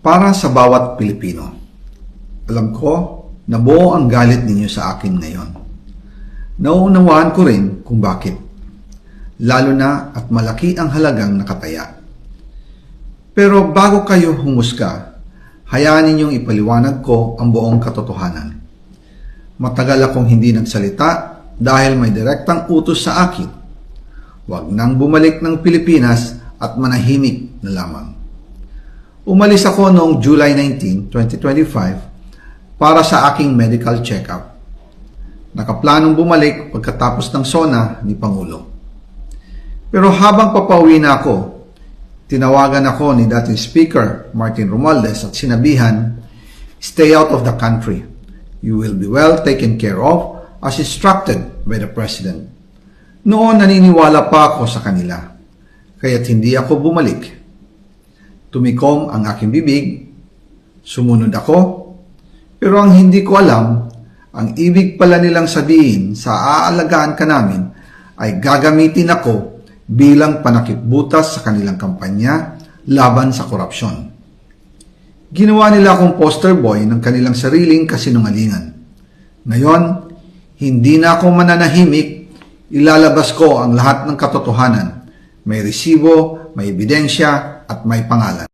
Para sa bawat Pilipino, alam ko na buo ang galit ninyo sa akin ngayon. Nauunawaan ko rin kung bakit, lalo na at malaki ang halagang nakataya. Pero bago kayo humusga, hayaan ninyong ipaliwanag ko ang buong katotohanan. Matagal akong hindi nagsalita dahil may direktang utos sa akin. Huwag nang bumalik ng Pilipinas at manahimik na lamang. Umalis ako noong July 19, 2025 para sa aking medical check-up. Nakaplanong bumalik pagkatapos ng SONA ni Pangulo. Pero habang papauwi na ako, tinawagan ako ni dating Speaker Martin Romualdez at sinabihan, "Stay out of the country. You will be well taken care of as instructed by the President." Noon naniniwala pa ako sa kanila, kaya't hindi ako bumalik. Tumikom ang aking bibig, sumunod ako, pero ang hindi ko alam, ang ibig pala nilang sabihin sa aalagaan ka namin ay gagamitin ako bilang panakipbutas sa kanilang kampanya laban sa korupsyon. Ginawa nila akong poster boy ng kanilang sariling kasinungalingan. Ngayon, hindi na ako mananahimik, ilalabas ko ang lahat ng katotohanan. May resibo, may ebidensya, at may pangalan.